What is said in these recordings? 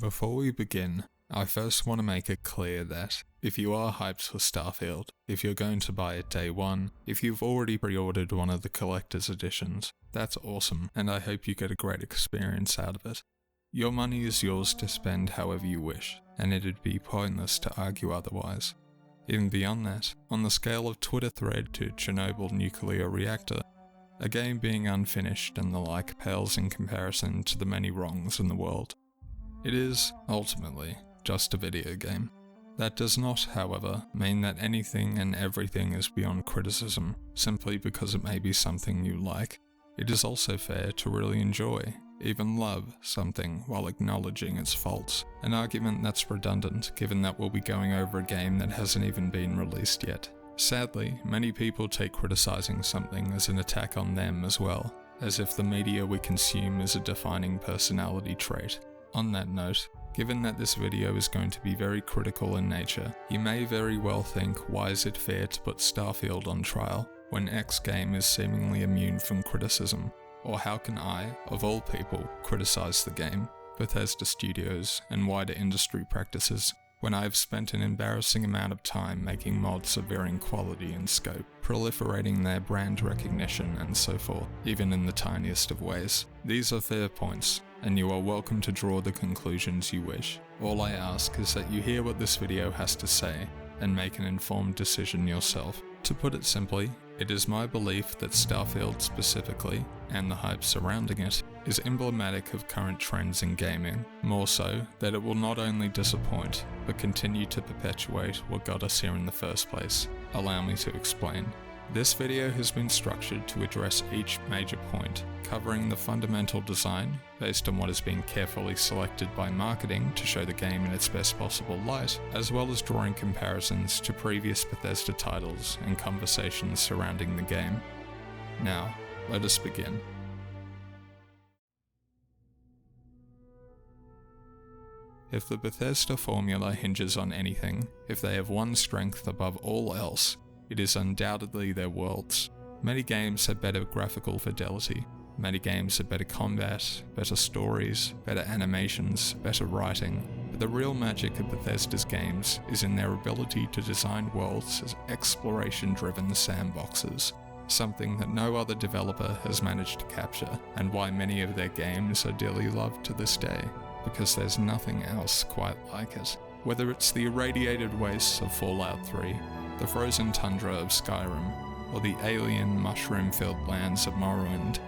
Before we begin, I first want to make it clear that if you are hyped for Starfield, if you're going to buy it day one, if you've already pre-ordered one of the collector's editions, that's awesome, and I hope you get a great experience out of it. Your money is yours to spend however you wish, and it'd be pointless to argue otherwise. Even beyond that, on the scale of Twitter thread to Chernobyl nuclear reactor, a game being unfinished and the like pales in comparison to the many wrongs in the world. It is, ultimately, just a video game. That does not, however, mean that anything and everything is beyond criticism, simply because it may be something you like. It is also fair to really enjoy, even love, something while acknowledging its faults, an argument that's redundant given that we'll be going over a game that hasn't even been released yet. Sadly, many people take criticizing something as an attack on them as well, as if the media we consume is a defining personality trait. On that note, given that this video is going to be very critical in nature, you may very well think, why is it fair to put Starfield on trial when X game is seemingly immune from criticism? Or how can I, of all people, criticize the game, Bethesda Studios, and wider industry practices, when I have spent an embarrassing amount of time making mods of varying quality and scope, proliferating their brand recognition and so forth, even in the tiniest of ways? These are fair points, and you are welcome to draw the conclusions you wish. All I ask is that you hear what this video has to say, and make an informed decision yourself. To put it simply, it is my belief that Starfield specifically, and the hype surrounding it, is emblematic of current trends in gaming, more so that it will not only disappoint, but continue to perpetuate what got us here in the first place. Allow me to explain. This video has been structured to address each major point, covering the fundamental design, based on what has been carefully selected by marketing to show the game in its best possible light, as well as drawing comparisons to previous Bethesda titles and conversations surrounding the game. Now, let us begin. If the Bethesda formula hinges on anything, if they have one strength above all else, it is undoubtedly their worlds. Many games have better graphical fidelity. Many games have better combat, better stories, better animations, better writing. But the real magic of Bethesda's games is in their ability to design worlds as exploration-driven sandboxes, something that no other developer has managed to capture, and why many of their games are dearly loved to this day, because there's nothing else quite like it. Whether it's the irradiated wastes of Fallout 3, the frozen tundra of Skyrim, or the alien mushroom-filled lands of Morrowind,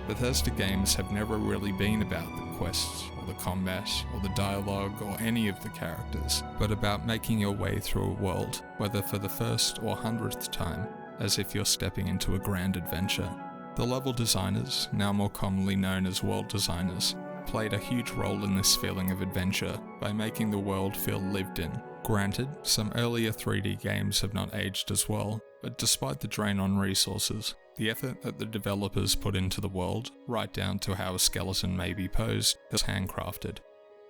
Bethesda games have never really been about the quests, or the combat, or the dialogue, or any of the characters, but about making your way through a world, whether for the first or 100th time, as if you're stepping into a grand adventure. The level designers, now more commonly known as world designers, played a huge role in this feeling of adventure by making the world feel lived in. Granted, some earlier 3D games have not aged as well, but despite the drain on resources, the effort that the developers put into the world, right down to how a skeleton may be posed, is handcrafted.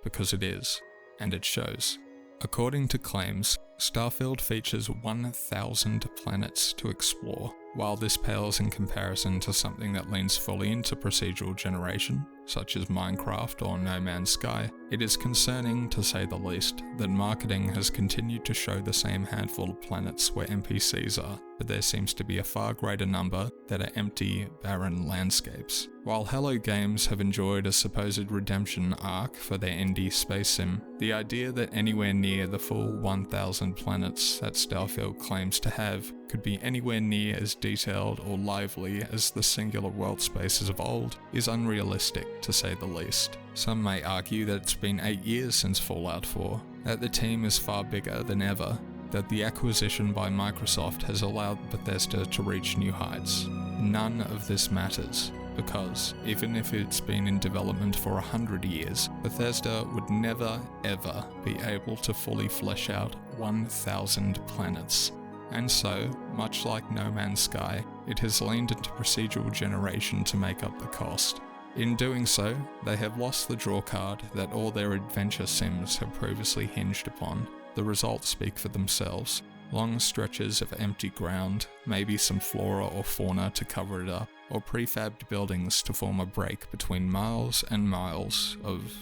Because it is, and it shows. According to claims, Starfield features 1,000 planets to explore. While this pales in comparison to something that leans fully into procedural generation, such as Minecraft or No Man's Sky, it is concerning, to say the least, that marketing has continued to show the same handful of planets where NPCs are, but there seems to be a far greater number that are empty, barren landscapes. While Hello Games have enjoyed a supposed redemption arc for their indie space sim, the idea that anywhere near the full 1,000 planets that Starfield claims to have could be anywhere near as detailed or lively as the singular world spaces of old is unrealistic, to say the least. Some may argue that it's been 8 years since Fallout 4, that the team is far bigger than ever, that the acquisition by Microsoft has allowed Bethesda to reach new heights. None of this matters, because even if it's been in development for 100 years, Bethesda would never ever be able to fully flesh out 1,000 planets. And so, much like No Man's Sky, it has leaned into procedural generation to make up the cost. In doing so, they have lost the drawcard that all their adventure sims have previously hinged upon. The results speak for themselves. Long stretches of empty ground, maybe some flora or fauna to cover it up, or prefabbed buildings to form a break between miles and miles of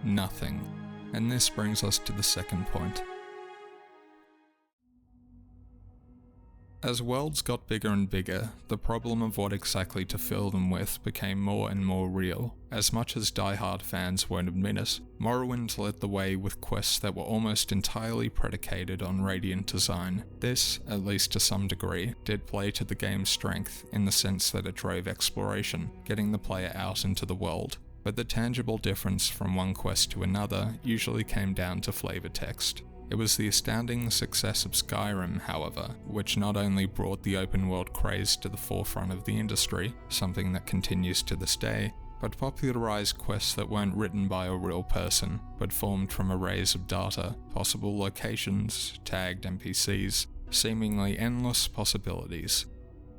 nothing. And this brings us to the second point. As worlds got bigger and bigger, the problem of what exactly to fill them with became more and more real. As much as die-hard fans won't admit it, Morrowind led the way with quests that were almost entirely predicated on radiant design. This, at least to some degree, did play to the game's strength in the sense that it drove exploration, getting the player out into the world. But the tangible difference from one quest to another usually came down to flavor text. It was the astounding success of Skyrim, however, which not only brought the open world craze to the forefront of the industry, something that continues to this day, but popularized quests that weren't written by a real person, but formed from arrays of data, possible locations, tagged NPCs, seemingly endless possibilities.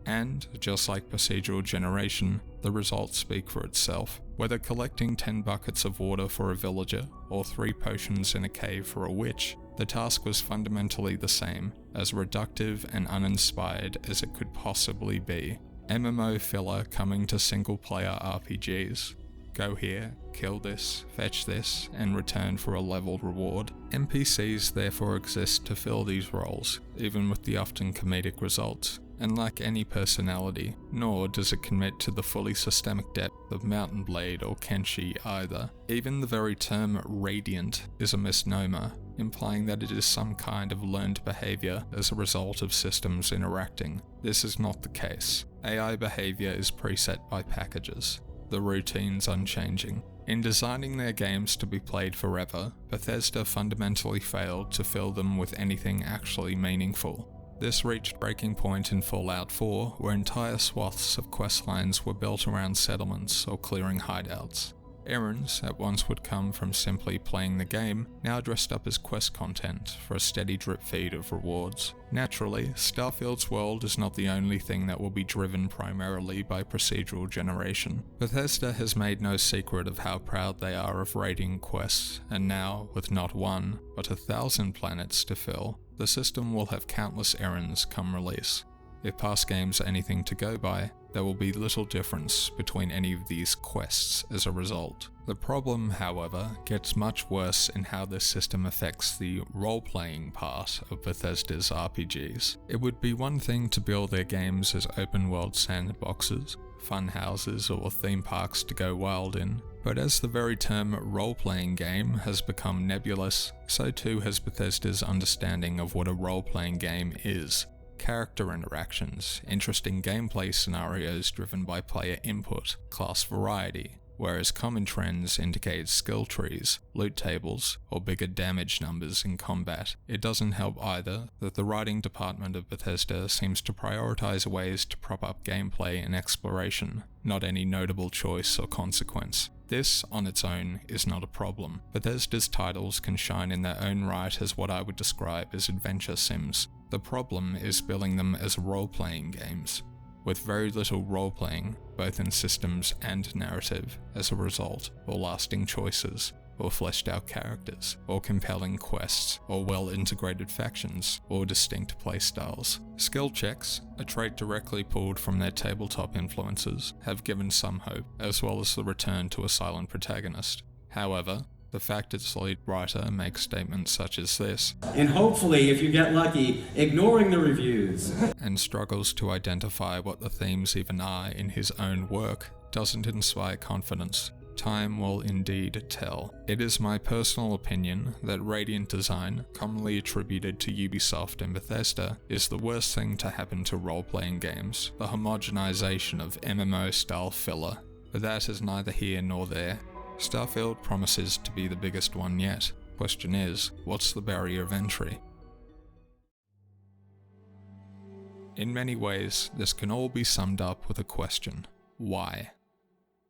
And, just like procedural generation, the results speak for itself. Whether collecting 10 buckets of water for a villager, or 3 potions in a cave for a witch, the task was fundamentally the same, as reductive and uninspired as it could possibly be. MMO filler coming to single-player RPGs. Go here, kill this, fetch this, and return for a leveled reward. NPCs therefore exist to fill these roles, even with the often comedic results, and lack any personality, nor does it commit to the fully systemic depth of Mountain Blade or Kenshi either. Even the very term radiant is a misnomer, implying that it is some kind of learned behavior as a result of systems interacting. This is not the case. AI behavior is preset by packages, the routines unchanging. In designing their games to be played forever, Bethesda fundamentally failed to fill them with anything actually meaningful. This reached breaking point in Fallout 4, where entire swaths of questlines were built around settlements or clearing hideouts. Errands that once would come from simply playing the game, now dressed up as quest content for a steady drip feed of rewards. Naturally, Starfield's world is not the only thing that will be driven primarily by procedural generation. Bethesda has made no secret of how proud they are of radiant quests, and now, with not 1, but 1,000 planets to fill, the system will have countless errands come release. If past games are anything to go by, there will be little difference between any of these quests as a result. The problem, however, gets much worse in how this system affects the role-playing part of Bethesda's RPGs. It would be one thing to build their games as open-world sandboxes, fun houses, or theme parks to go wild in, but as the very term role-playing game has become nebulous, so too has Bethesda's understanding of what a role-playing game is. Character interactions, interesting gameplay scenarios driven by player input, class variety, whereas common trends indicate skill trees, loot tables, or bigger damage numbers in combat. It doesn't help either that the writing department of Bethesda seems to prioritize ways to prop up gameplay and exploration, not any notable choice or consequence. This, on its own, is not a problem. Bethesda's titles can shine in their own right as what I would describe as adventure sims. The problem is billing them as role-playing games, with very little role-playing, both in systems and narrative, as a result, or lasting choices, or fleshed-out characters, or compelling quests, or well-integrated factions, or distinct playstyles. Skill checks, a trait directly pulled from their tabletop influences, have given some hope, as well as the return to a silent protagonist. However, the fact its lead writer makes statements such as this, and hopefully, if you get lucky, ignoring the reviews, and struggles to identify what the themes even are in his own work, doesn't inspire confidence. Time will indeed tell. It is my personal opinion that radiant design, commonly attributed to Ubisoft and Bethesda, is the worst thing to happen to role-playing games, the homogenization of MMO-style filler. But that is neither here nor there. Starfield promises to be the biggest one yet. Question is, what's the barrier of entry? In many ways, this can all be summed up with a question. Why?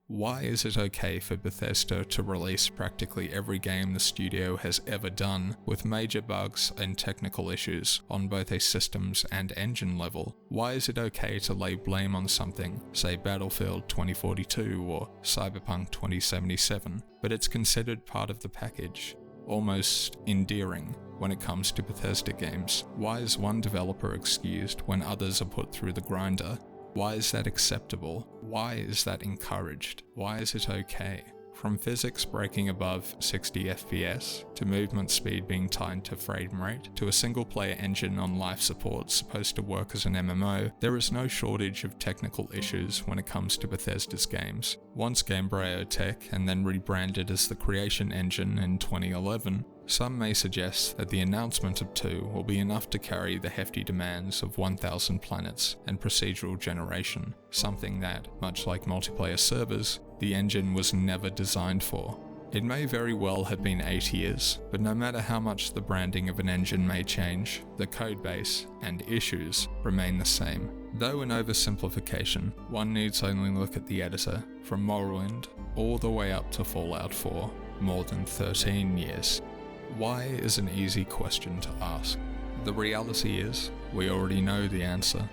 Why is it okay for Bethesda to release practically every game the studio has ever done with major bugs and technical issues on both a systems and engine level? Why is it okay to lay blame on something, say Battlefield 2042 or Cyberpunk 2077, but it's considered part of the package? Almost endearing when it comes to Bethesda games. Why is one developer excused when others are put through the grinder? Why is that acceptable? Why is that encouraged? Why is it okay? From physics breaking above 60 FPS, to movement speed being tied to frame rate, to a single-player engine on life support supposed to work as an MMO, there is no shortage of technical issues when it comes to Bethesda's games. Once Gamebryo Tech and then rebranded as the Creation Engine in 2011, some may suggest that the announcement of 2 will be enough to carry the hefty demands of 1,000 planets and procedural generation, something that, much like multiplayer servers, the engine was never designed for. It may very well have been 8 years, but no matter how much the branding of an engine may change, the codebase and issues remain the same. Though an oversimplification, one needs only look at the editor, from Morrowind all the way up to Fallout 4, more than 13 years. Why is an easy question to ask. The reality is, we already know the answer.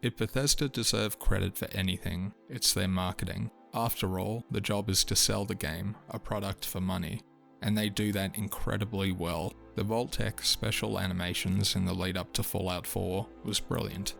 If Bethesda deserve credit for anything, it's their marketing. After all, the job is to sell the game, a product for money, and they do that incredibly well. The Vault-Tec special animations in the lead up to Fallout 4 was brilliant.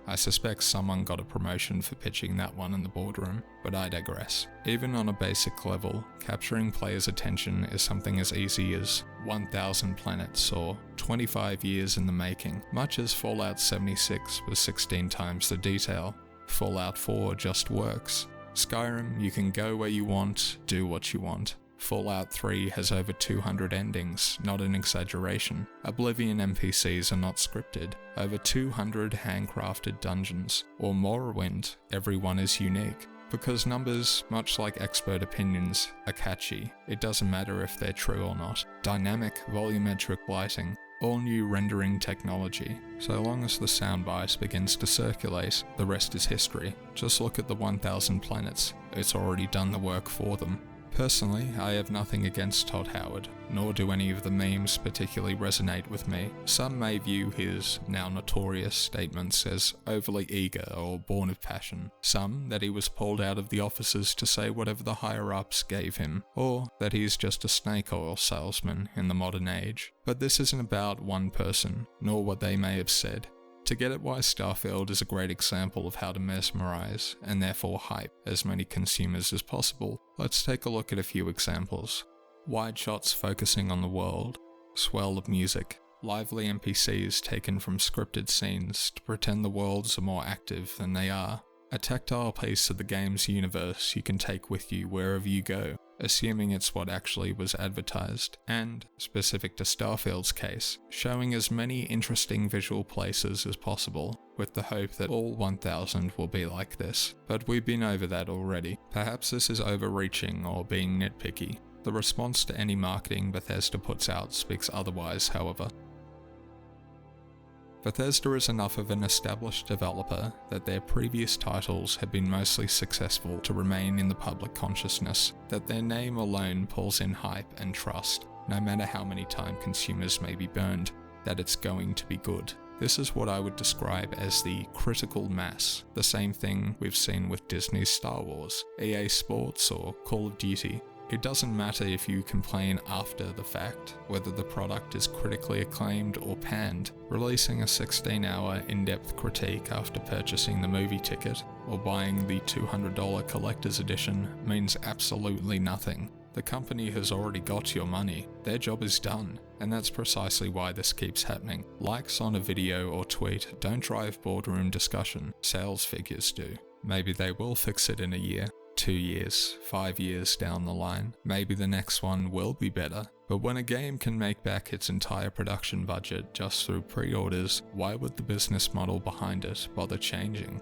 I suspect someone got a promotion for pitching that one in the boardroom, but I digress. Even on a basic level, capturing players' attention is something as easy as 1,000 planets or 25 years in the making. Much as Fallout 76 was 16 times the detail, Fallout 4 just works. Skyrim, you can go where you want, do what you want. Fallout 3 has over 200 endings, not an exaggeration. Oblivion NPCs are not scripted. Over 200 handcrafted dungeons. Or Morrowind, everyone is unique. Because numbers, much like expert opinions, are catchy. It doesn't matter if they're true or not. Dynamic, volumetric lighting. All new rendering technology. So long as the soundbite begins to circulate, the rest is history. Just look at the 1,000 planets. It's already done the work for them. Personally, I have nothing against Todd Howard, nor do any of the memes particularly resonate with me. Some may view his now notorious statements as overly eager or born of passion. Some that he was pulled out of the offices to say whatever the higher-ups gave him, or that he's just a snake oil salesman in the modern age. But this isn't about one person, nor what they may have said. To get at why Starfield is a great example of how to mesmerize, and therefore hype, as many consumers as possible, let's take a look at a few examples. Wide shots focusing on the world, swell of music, lively NPCs taken from scripted scenes to pretend the worlds are more active than they are, a tactile piece of the game's universe you can take with you wherever you go, assuming it's what actually was advertised, and, specific to Starfield's case, showing as many interesting visual places as possible, with the hope that all 1,000 will be like this. But we've been over that already. Perhaps this is overreaching or being nitpicky. The response to any marketing Bethesda puts out speaks otherwise, however. Bethesda is enough of an established developer that their previous titles have been mostly successful to remain in the public consciousness, that their name alone pulls in hype and trust, no matter how many times consumers may be burned, that it's going to be good. This is what I would describe as the critical mass, the same thing we've seen with Disney's Star Wars, EA Sports or Call of Duty. It doesn't matter if you complain after the fact, whether the product is critically acclaimed or panned. Releasing a 16-hour in-depth critique after purchasing the movie ticket, or buying the $200 collector's edition means absolutely nothing. The company has already got your money, their job is done, and that's precisely why this keeps happening. Likes on a video or tweet don't drive boardroom discussion, sales figures do. Maybe they will fix it in a year. 2 years, 5 years down the line, maybe the next one will be better. But when a game can make back its entire production budget just through pre-orders, why would the business model behind it bother changing?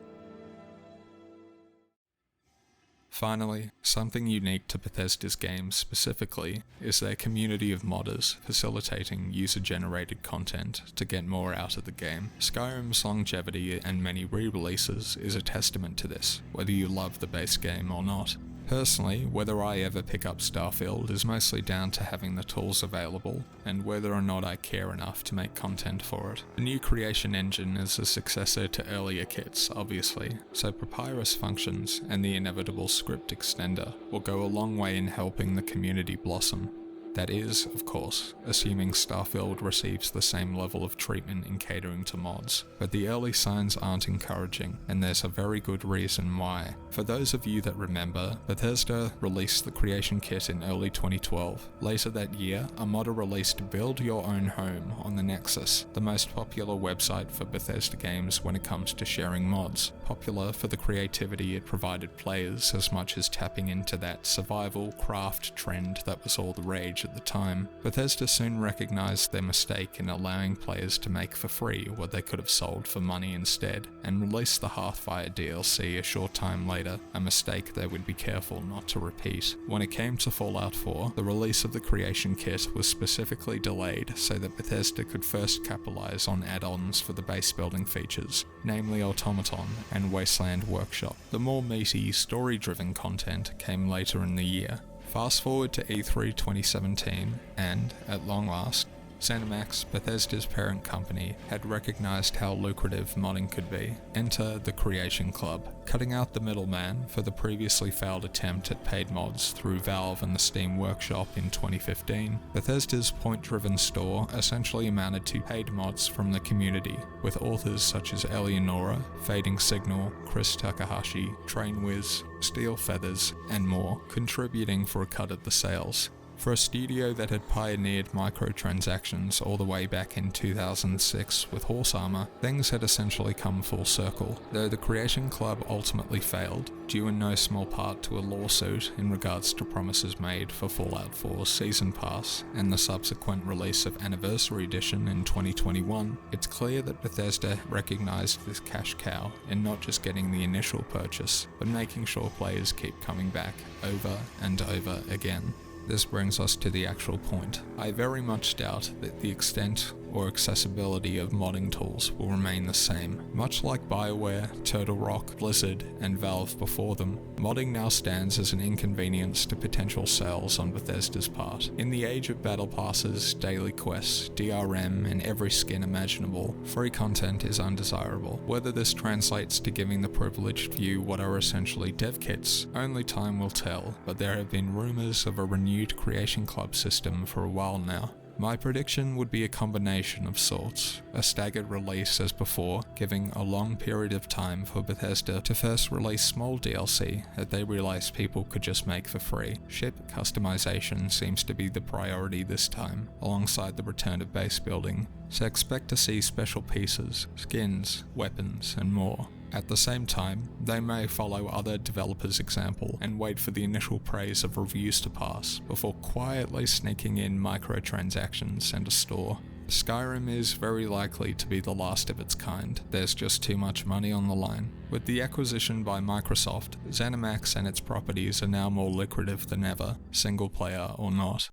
Finally, something unique to Bethesda's games specifically is their community of modders facilitating user-generated content to get more out of the game. Skyrim's longevity and many re-releases is a testament to this, whether you love the base game or not. Personally, whether I ever pick up Starfield is mostly down to having the tools available, and whether or not I care enough to make content for it. The new Creation Engine is a successor to earlier kits, obviously, so Papyrus functions and the inevitable script extender will go a long way in helping the community blossom. That is, of course, assuming Starfield receives the same level of treatment in catering to mods, but the early signs aren't encouraging, and there's a very good reason why. For those of you that remember, Bethesda released the creation kit in early 2012. Later that year, a modder released Build Your Own Home on the Nexus, the most popular website for Bethesda games when it comes to sharing mods. Popular for the creativity it provided players as much as tapping into that survival craft trend that was all the rage at the time. Bethesda soon recognized their mistake in allowing players to make for free what they could have sold for money instead, and released the Hearthfire DLC a short time later, a mistake they would be careful not to repeat. When it came to Fallout 4, the release of the creation kit was specifically delayed so that Bethesda could first capitalize on add-ons for the base building features, namely Automaton and Wasteland Workshop. The more meaty, story-driven content came later in the year. Fast forward to E3 2017, and, at long last, ZeniMax, Bethesda's parent company, had recognized how lucrative modding could be. Enter the Creation Club, cutting out the middleman for the previously failed attempt at paid mods through Valve and the Steam Workshop in 2015. Bethesda's point-driven store essentially amounted to paid mods from the community, with authors such as Eleonora, Fading Signal, Chris Takahashi, Trainwiz, Steel Feathers, and more, contributing for a cut of the sales. For a studio that had pioneered microtransactions all the way back in 2006 with Horse Armor, things had essentially come full circle, though the Creation Club ultimately failed, due in no small part to a lawsuit in regards to promises made for Fallout 4's Season Pass and the subsequent release of Anniversary Edition in 2021. It's clear that Bethesda recognized this cash cow in not just getting the initial purchase, but making sure players keep coming back over and over again. This brings us to the actual point. I very much doubt that the extent or accessibility of modding tools will remain the same. Much like BioWare, Turtle Rock, Blizzard, and Valve before them, modding now stands as an inconvenience to potential sales on Bethesda's part. In the age of battle passes, daily quests, DRM, and every skin imaginable, free content is undesirable. Whether this translates to giving the privileged few what are essentially dev kits, only time will tell, but there have been rumors of a renewed Creation Club system for a while now. My prediction would be a combination of sorts, a staggered release as before, giving a long period of time for Bethesda to first release small DLC that they realized people could just make for free. Ship customization seems to be the priority this time, alongside the return of base building, so expect to see special pieces, skins, weapons, and more. At the same time, they may follow other developers' example and wait for the initial praise of reviews to pass before quietly sneaking in microtransactions and a store. Skyrim is very likely to be the last of its kind. There's just too much money on the line. With the acquisition by Microsoft, ZeniMax and its properties are now more lucrative than ever, single player or not.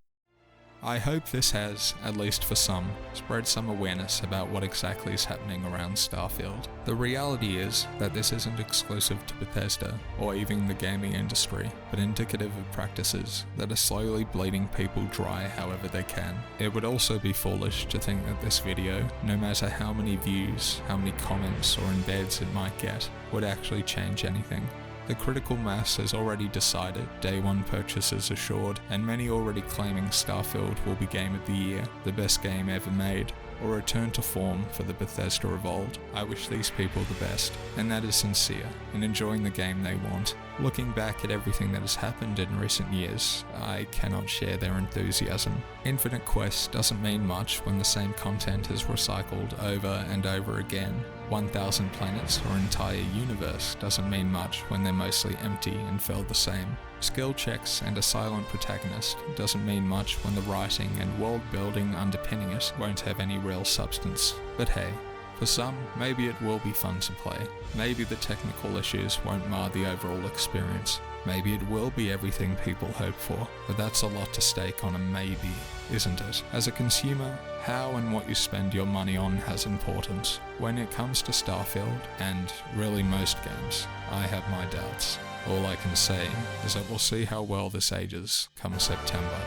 I hope this has, at least for some, spread some awareness about what exactly is happening around Starfield. The reality is that this isn't exclusive to Bethesda, or even the gaming industry, but indicative of practices that are slowly bleeding people dry however they can. It would also be foolish to think that this video, no matter how many views, how many comments or embeds it might get, would actually change anything. The critical mass has already decided, day one purchases assured, and many already claiming Starfield will be Game of the Year, the best game ever made, or a return to form for the Bethesda of old. I wish these people the best, and that is sincere, in enjoying the game they want. Looking back at everything that has happened in recent years, I cannot share their enthusiasm. Infinite Quest doesn't mean much when the same content is recycled over and over again. 1,000 planets or entire universe doesn't mean much when they're mostly empty and feel the same. Skill checks and a silent protagonist doesn't mean much when the writing and world building underpinning it won't have any real substance. But hey, for some, maybe it will be fun to play. Maybe the technical issues won't mar the overall experience. Maybe it will be everything people hope for, but that's a lot to stake on a maybe, isn't it? As a consumer, how and what you spend your money on has importance. When it comes to Starfield, and really most games, I have my doubts. All I can say is that we'll see how well this ages come September.